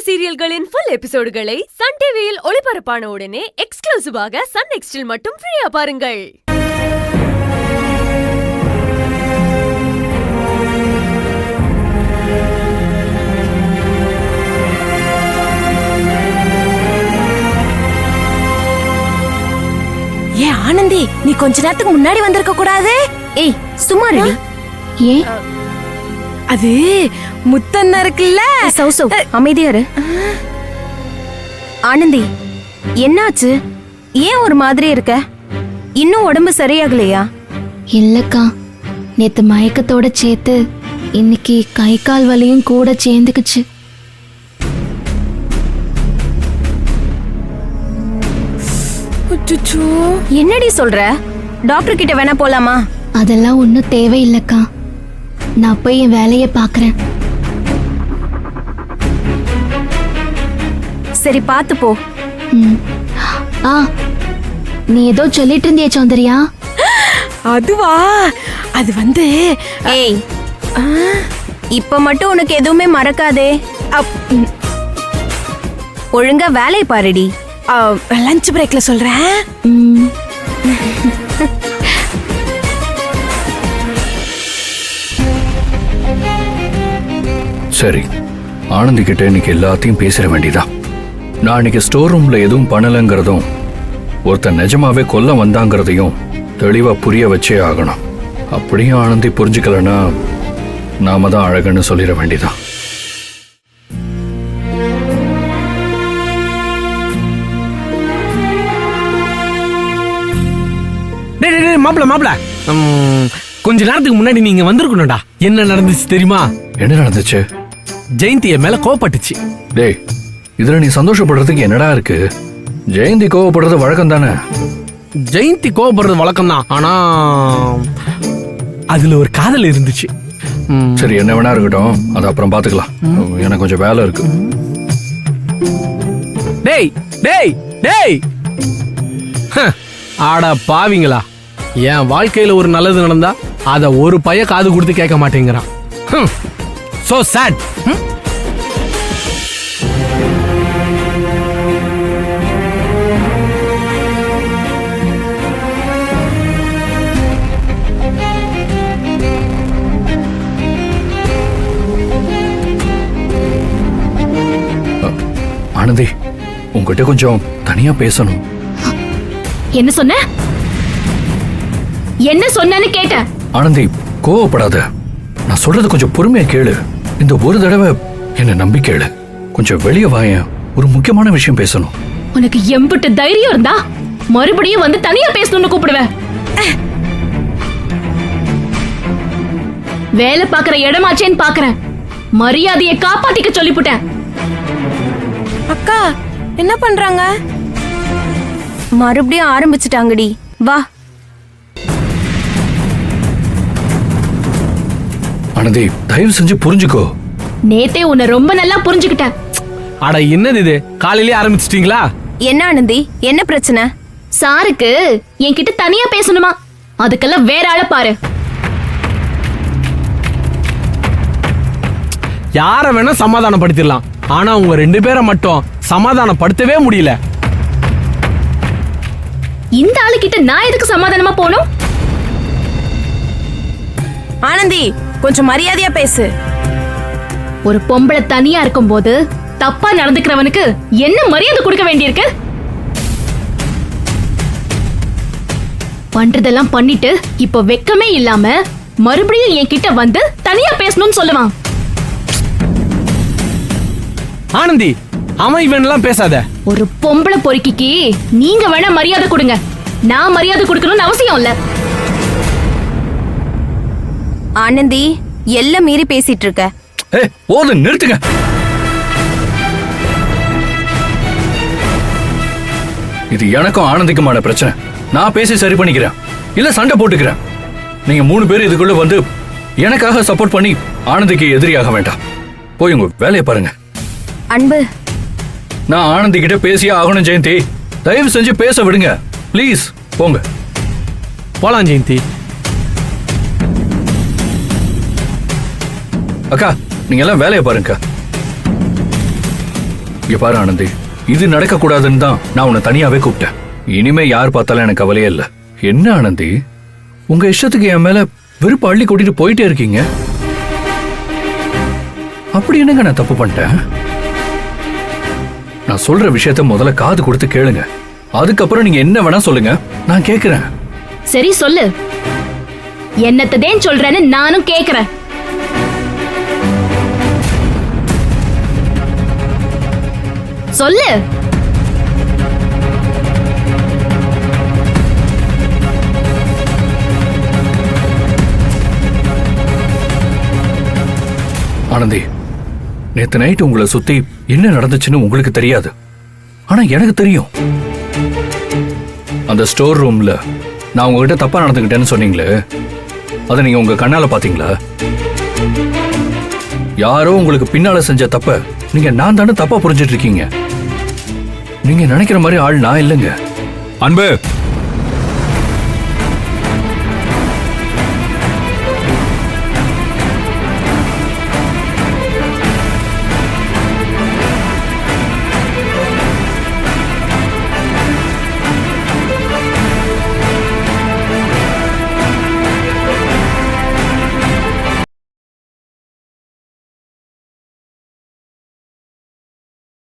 சீரியல்களின் full எபிசோடுகளை Sun டிவியில் ஒளிபரப்பான உடனே எக்ஸ்க்ளூசிவாக சன் நெக்ஸ்டில் மட்டும் ஃப்ரீயா பாருங்கள். ஏன் ஆனந்தி, நீ கொஞ்ச நேரத்துக்கு முன்னாடி வந்திருக்க கூடாது? ஏய் சும்மா ரெடி. ஏன்? அது முத்தண்ணா இருக்குல்ல. சௌசவ் அமைதியா இரு. ஆனந்தி, என்னாச்சு? ஏன் ஒரு மாதிரி இருக்க? இன்னும் உடம்பு சரியாகலையா? இல்லக்கா, நேத்து மயக்கத்தோட சேர்த்து இன்னைக்கு கை கால் வலியும் கூட சேர்ந்துக்குச்சு. என்னடி சொல்ற? டாக்டர் கிட்ட வேணா போலாமா? அதெல்லாம் ஒன்னும் தேவையில்லக்கா, நான் போய் என் வேலையை பாக்குறேன். சரி பாத்து போ. ஆ, நீ ஏதோ சொல்லிட்டு இருந்தியே சௌந்தர்யா. அதுவா? அது ஏய், இப்ப மட்டும் உனக்கு எதுவுமே மறக்காதே. ஒழுங்கா வேலையை பாருடி. லஞ்ச் பிரேக்ல சொல்றேன். சரி, ஆனந்தி கிட்ட இன்னைக்கு எல்லாத்தையும் பேசிட வேண்டியதா. நான் இன்னைக்கு ஸ்டோர் ரூம்ல எதுவும் பண்ணலங்கிறதும் ஒருத்தன் நிஜமாவே கொல்ல வந்தாங்கிறதையும் தெளிவா புரிய வச்சே ஆகணும். அப்படியும் ஆனந்தி புரிஞ்சுக்கலன்னா நாம தான் அழகுன்னு சொல்லிட வேண்டியதா. மாப்பிள கொஞ்ச நேரத்துக்கு முன்னாடி நீங்க வந்திருக்கணும்டா. என்ன நடந்துச்சு தெரியுமா? என்ன நடந்துச்சு? ஜெயந்தி என் மேல கோவப்பட்டுச்சு. டேய், இதுல நீ சந்தோஷப்படுறதுக்கு என்னடா இருக்கு? ஜெயந்தி கோவப்படுறது வழக்கம் தானே. ஜெயந்தி கோவப்படுறது வழக்கம் தான், ஆனா அதுல ஒரு காதல் இருந்துச்சு. சரி, என்ன வேணா இருக்கட்டும், அது அப்புறம் பாத்துக்கலாம். எனக்கு கொஞ்சம் வேலை இருக்கு. டேய் டேய் டேய், ஆட பாவிங்களா, என் வாழ்க்கையில ஒரு நல்லது நடந்தா அத ஒரு பைய காது கொடுத்து கேட்க மாட்டேங்கிறான். So sad. ஆனந்தி, உங்ககிட்ட கொஞ்சம் தனியா பேசணும். என்ன சொன்ன? என்ன சொன்னன்னு கேட்ட? ஆனந்தி, கோவப்படாத. நான் சொல்றது கொஞ்சம் பொறுமையா கேளு. இந்த ஒரு தடவை என்ன நம்பி கேளு. கொஞ்சம் வெளியே வாயேன், ஒரு முக்கியமான விஷயம் பேசணும். உனக்கு எம்பிட்டு தைரியம் இருந்தா மறுபடியும் வந்து தனியா பேசணும்னு கூப்பிடுவேன். வேலை பாக்குற இடமாச்சேன்னு பாக்குறேன். மரியாதையை காப்பாத்திக்க சொல்லிப்புட்டேன். அக்கா என்ன பண்றாங்க? மறுபடியும் ஆரம்பிச்சுட்டாங்கடி. வா. ஆனந்தி, தயவு செஞ்சு புரிஞ்சுக்கோ. நேத்தே உன்னை ரொம்ப நல்லா புரிஞ்சுக்கிட்டேன். அட என்னது இது, காலையிலே ஆரம்பிச்சிட்டீங்களா? என்ன ஆனந்தி, என்ன பிரச்சனை? சாருக்கு என்கிட்ட தனியா பேசணுமா? அதுக்கெல்லாம் வேற ஆள பாரு. யார வேணா சமாதானப்படுத்திடலாம், ஆனா உங்க ரெண்டு பேரை மட்டும் சமாதானப்படுத்தவே முடியல. இந்த ஆளு கிட்ட நான் எதுக்கு சமாதானமா போகணும்? ஆனந்தி, கொஞ்சம் மரியாதையா பேசு. ஒரு பொம்பளை தனியா இருக்கும் போது தப்பா நடந்துக்கிறவனுக்கு என்ன மரியாதை கொடுக்க வேண்டியிருக்கு? பண்றதெல்லாம் பண்ணிட்டு இப்ப வெக்கமே இல்லாம மறுபடியும் என் கிட்ட வந்து தனியா பேசணும்னு சொல்லுவான். ஆனந்தி, அவன் இவன் எல்லாம் பேசாத. ஒரு பொம்பளை பொறுக்கிக்கு நீங்க வேணா மரியாதை கொடுங்க, நான் மரியாதை கொடுக்கணும்னு அவசியம் இல்ல. ஆனந்தி, எல்லாம் மீறி பேசிட்டு இருக்க. போது, நிறுத்துங்க. இது எனக்கும் ஆனந்திக்குமான பிரச்சனை. நான் பேசி சரி பண்ணிக்கிறேன், இல்ல சண்டை போட்டுக்கிறேன். நீங்க 3 பேர் இதுக்குள்ள வந்து எனக்காக சப்போர்ட் பண்ணி ஆனந்திக்கு எதிரியாக வேண்டாம். போய் உங்க வேலையை பாருங்க. அன்பு, நான் ஆனந்தி கிட்ட பேசியே ஆகணும். ஜெயந்தி, தயவு செஞ்சு பேச விடுங்க ப்ளீஸ். போங்க. போலாம் ஜெயந்தி. அக்கா, நீங்க எல்லாம் வேலையை பாருங்க. இங்க பாரு ஆனந்தி, இது நடக்க கூடாதுன்னு தான் நான் உன்னை தனியாவே கூப்பிட்டேன். இனிமே யார் பார்த்தாலும் எனக்கு கவலையே இல்ல. என்ன ஆனந்தி, உங்க இஷ்டத்துக்கு என் மேல வெறுப்பு அள்ளி கூட்டிட்டு போயிட்டே இருக்கீங்க. அப்படி என்னங்க நான் தப்பு பண்ணிட்டேன்? நான் சொல்ற விஷயத்த முதல்ல காது கொடுத்து கேளுங்க. அதுக்கப்புறம் நீங்க என்ன வேணா சொல்லுங்க, நான் கேக்குறேன். சரி சொல்லு, என்னத்ததேன் சொல்றேன்னு நானும் கேக்குறேன். சொல்லு. ஆனந்தி, நேத்து நைட் உங்களை சுத்தி என்ன நடந்துச்சுன்னு உங்களுக்கு தெரியாது, ஆனா எனக்கு தெரியும். அந்த ஸ்டோர் ரூம்ல நான் உங்ககிட்ட தப்பா நடந்துக்கிட்டேன்னு சொன்னீங்களே, அதை நீங்க உங்க கண்ணால பாத்தீங்களா? யாரோ உங்களுக்கு பின்னால செஞ்ச தப்ப நீங்க நான் தானே தப்பா புரிஞ்சிட்டு இருக்கீங்க. நீங்க நினைக்கிற மாதிரி ஆள் நான் இல்லைங்க. அன்பு,